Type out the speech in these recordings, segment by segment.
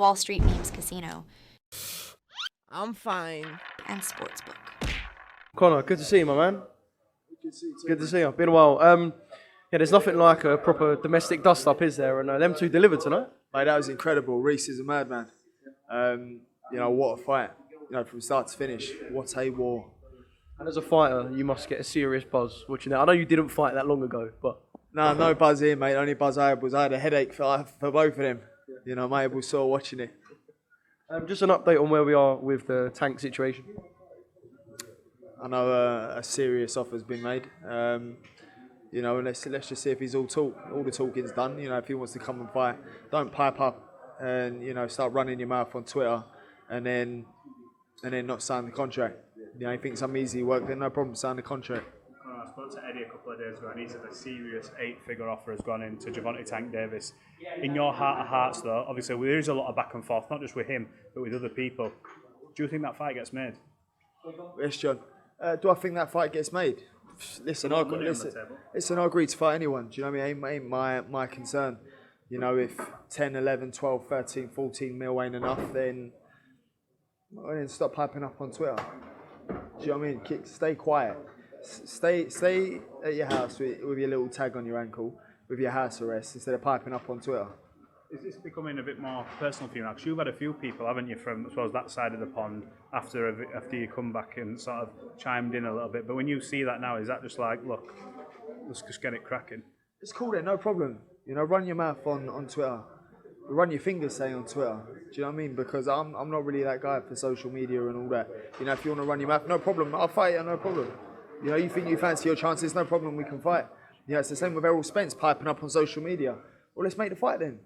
Wall Street Memes Casino, I'm fine. and Sportsbook. Conor, good to see you, my man. Good to see you. Been a while. Yeah, there's nothing like a proper domestic dust-up, is there? And them two delivered tonight. Mate, that was incredible. Reece is a madman. What a fight. From start to finish, what a war. And as a fighter, you must get a serious buzz watching that. I know you didn't fight that long ago, but... No buzz here, mate. Only buzz I had was I had a headache for both of them. My able saw watching it. Just an update on where we are with the Tank situation. I know a serious offer's been made. Let's just see if he's all talk. All the talking's done. If he wants to come and fight, don't pipe up and start running your mouth on Twitter and then not sign the contract. He thinks I'm easy work, then no problem, sign the contract. I spoke to Eddie a couple of days ago, and he said a serious 8-figure offer has gone into Gervonta Tank Davis. In your heart of hearts, though, obviously there is a lot of back and forth, not just with him, but with other people. Do you think that fight gets made? Yes, John. Do I think that fight gets made? Listen, I agree to fight anyone. Do you know what I mean? Ain't my concern. If 10, 11, 12, 13, 14 mil ain't enough, then stop piping up on Twitter. Do you know what I mean? Stay quiet. Stay at your house with your little tag on your ankle, with your house arrest, instead of piping up on Twitter. Is this becoming a bit more personal for you now? Because you've had a few people, haven't you, from I suppose that side of the pond after you come back and sort of chimed in a little bit. But when you see that now, is that just like, look, let's just get it cracking? It's cool then, no problem. Run your mouth on Twitter. Run your fingers, say, on Twitter. Do you know what I mean? Because I'm not really that guy for social media and all that. If you want to run your mouth, no problem. I'll fight you, no problem. You think you fancy your chances, no problem, we can fight. It's the same with Errol Spence piping up on social media. Well, let's make the fight then.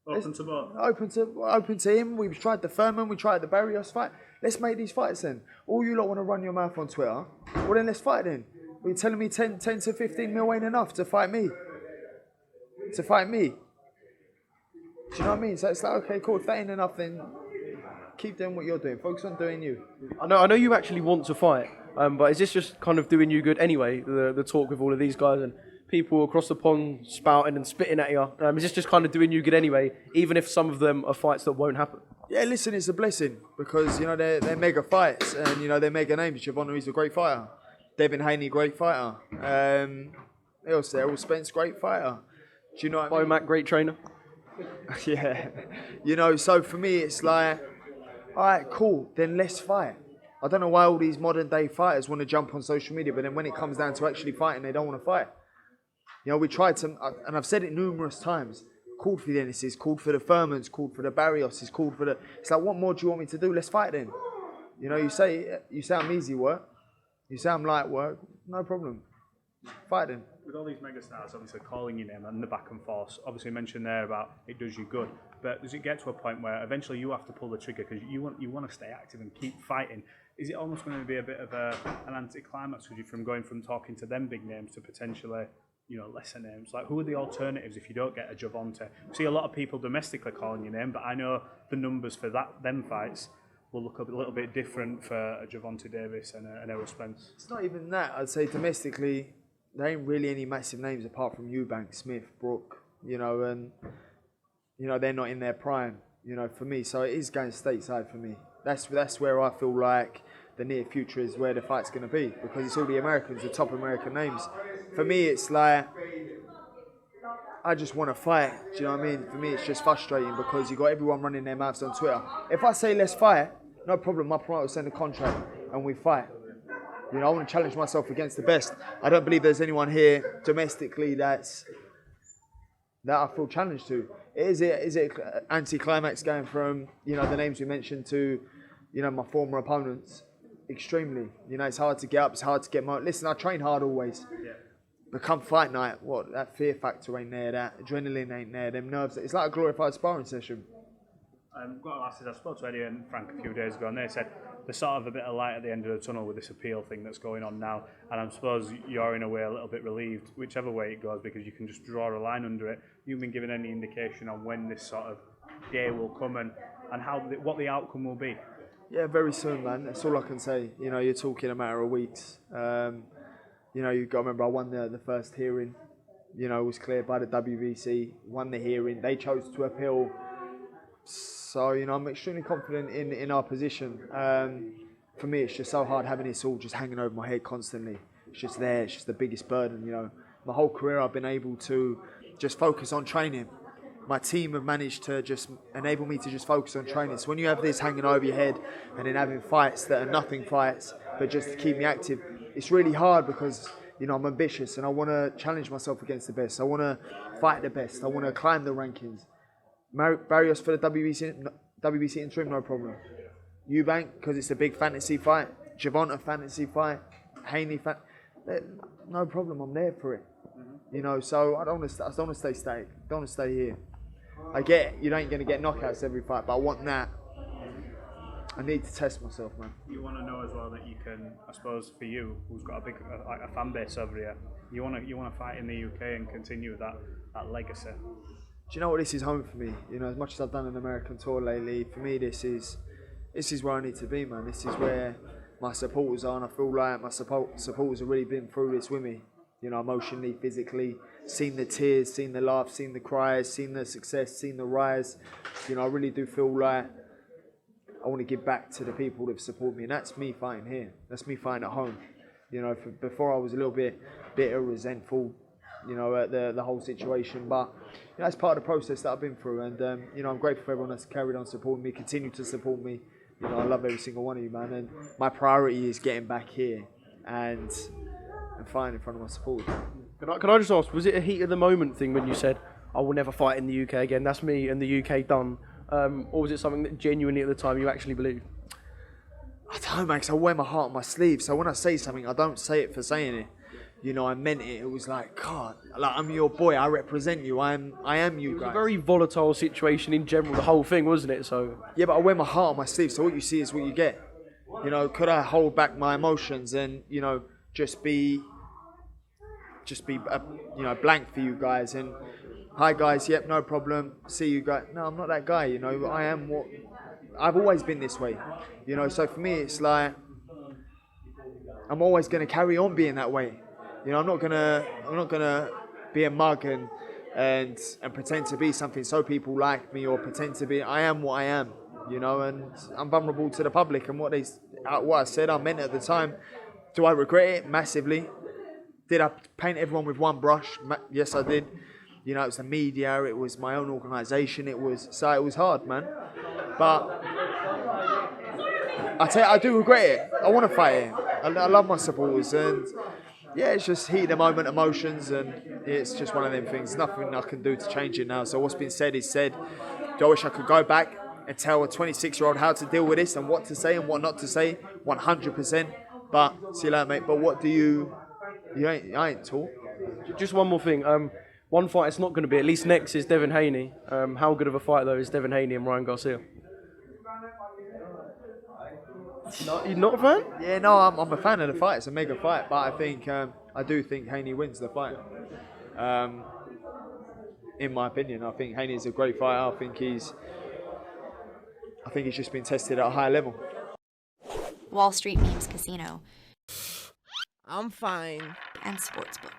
Open to both? Open to him. We've tried the Furman, we tried the Barrios fight. Let's make these fights then. All you lot want to run your mouth on Twitter, well then let's fight then. You're telling me 10 to 15 mil ain't enough to fight me? Do you know what I mean? So it's like, okay, cool, if that ain't enough, then keep doing what you're doing. Focus on doing you. I know you actually want to fight, but is this just kind of doing you good anyway, the talk with all of these guys and people across the pond spouting and spitting at you? Is this just kind of doing you good anyway, even if some of them are fights that won't happen? Yeah, listen, it's a blessing because, they're mega fights and, they're mega names. Gervonta, he's a great fighter. Devin Haney, great fighter. Who else there? Errol Spence, great fighter. Do you know what I mean? Mac, great trainer. Yeah. So for me, it's like, all right, cool, then let's fight. I don't know why all these modern day fighters want to jump on social media, but then when it comes down to actually fighting, they don't want to fight. We tried to, and I've said it numerous times, called for the Ennises, called for the Furmans, called for the Barrioses, called for the... It's like, what more do you want me to do? Let's fight then. You say I'm easy work, you say I'm light work, no problem. Fight then. With all these megastars obviously calling your name and the back and forth, obviously you mentioned there about it does you good, but does it get to a point where eventually you have to pull the trigger because you want to stay active and keep fighting? Is it almost going to be a bit of an anticlimax with you from going from talking to them big names to potentially, lesser names? Like, who are the alternatives if you don't get a Gervonta? We see a lot of people domestically calling your name, but I know the numbers for them fights will look a little bit different for a Gervonta Davis and Errol Spence. It's not even that. I'd say domestically, there ain't really any massive names apart from Eubank, Smith, Brook, and they're not in their prime, for me. So it is going stateside for me. That's where I feel like the near future is where the fight's going to be because it's all the Americans, the top American names. For me, it's like, I just want to fight. Do you know what I mean? For me, it's just frustrating because you got everyone running their mouths on Twitter. If I say let's fight, no problem. My promoter will send a contract and we fight. I want to challenge myself against the best. I don't believe there's anyone here domestically that I feel challenged to. Is it anti-climax going from, the names we mentioned to, my former opponents? Extremely. It's hard to get up, it's hard to get more. Listen, I train hard always. Yeah. But come fight night, that fear factor ain't there, that adrenaline ain't there, them nerves. It's like a glorified sparring session. I've got to ask this. I spoke to Eddie and Frank a few days ago, and they said there's sort of a bit of light at the end of the tunnel with this appeal thing that's going on now. And I suppose you're in a way a little bit relieved, whichever way it goes, because you can just draw a line under it. You've been given any indication on when this sort of day will come and what the outcome will be? Yeah, very soon, man. That's all I can say. You're talking a matter of weeks. You've got to remember I won the first hearing. Was cleared by the WBC, won the hearing. They chose to appeal So, you know, I'm extremely confident in our position. For me, it's just so hard having this all just hanging over my head constantly. It's just there. It's just the biggest burden, you know. My whole career, I've been able to just focus on training. My team have managed to just enable me to just focus on training. So when you have this hanging over your head and then having fights that are nothing fights, but just to keep me active, it's really hard because, you know, I'm ambitious and I want to challenge myself against the best. I want to fight the best. I want to climb the rankings. Mario Barrios for the WBC interim, no problem. Eubank, because it's a big fantasy fight. Gervonta fantasy fight. Haney no problem. I'm there for it. You know, so I don't want to stay static. I don't want to stay here. I get you ain't going to get knockouts every fight, but I want that. I need to test myself, man. You want to know as well that you can, I suppose, for you, who's got a big a fan base over here, you want to fight in the UK and continue that legacy. Do you know what? This is home for me. You know, as much as I've done an American tour lately, for me this is where I need to be, man. This is where my supporters are, and I feel like my supporters have really been through this with me. You know, emotionally, physically, seen the tears, seen the laughs, seen the cries, seen the success, seen the rise. You know, I really do feel like I want to give back to the people that have supported me, and that's me fighting here. That's me fighting at home. You know, before I was a little bit bitter, resentful, you know, at the whole situation, but you know, that's part of the process that I've been through, and you know, I'm grateful for everyone that's carried on supporting me, continue to support me. You know, I love every single one of you, man, and my priority is getting back here and fighting in front of my supporters. Can I just ask, was it a heat of the moment thing when you said, I will never fight in the UK again, that's me and the UK done? Or was it something that genuinely at the time you actually believed? I don't know, man, 'cause I wear my heart on my sleeve. So when I say something, I don't say it for saying it. You know, I meant it. It was like, God, like I'm your boy. I represent you. I am you It was guys. a very volatile situation in general, the whole thing, wasn't it? So Yeah, but I wear my heart on my sleeve. So what you see is what you get. You know, could I hold back my emotions and, you know, just be you know, blank for you guys and hi guys, yep, no problem, see you guys. No, I'm not that guy, you know. I am what I've always been this way, you know. So for me, it's like I'm always going to carry on being that way. You know, I'm not gonna be a mug and pretend to be something so people like me, or pretend to be. I am what I am, you know, and I'm vulnerable to the public and what I said I meant at the time. Do I regret it? Massively. Did I paint everyone with one brush? Yes, I did. You know, it was the media, it was my own organisation, it was hard, man. But I tell you, I do regret it. I want to fight it. I love my supporters, and yeah, it's just heat of the moment, emotions, and it's just one of them things. Nothing I can do to change it now. So what's been said is said. Do I wish I could go back and tell a 26-year-old how to deal with this and what to say and what not to say? 100%. But see you later, mate. But what do you? I ain't taught. just one more thing. One fight it's not going to be, at least next, is Devin Haney. How good of a fight though is Devin Haney and Ryan Garcia? You're not a fan? Yeah, no, I'm a fan of the fight. It's a mega fight, but I do think Haney wins the fight. In my opinion, I think Haney's a great fighter. I think he's just been tested at a high level. Wall Street Memes Casino I'm fine. and Sportsbook.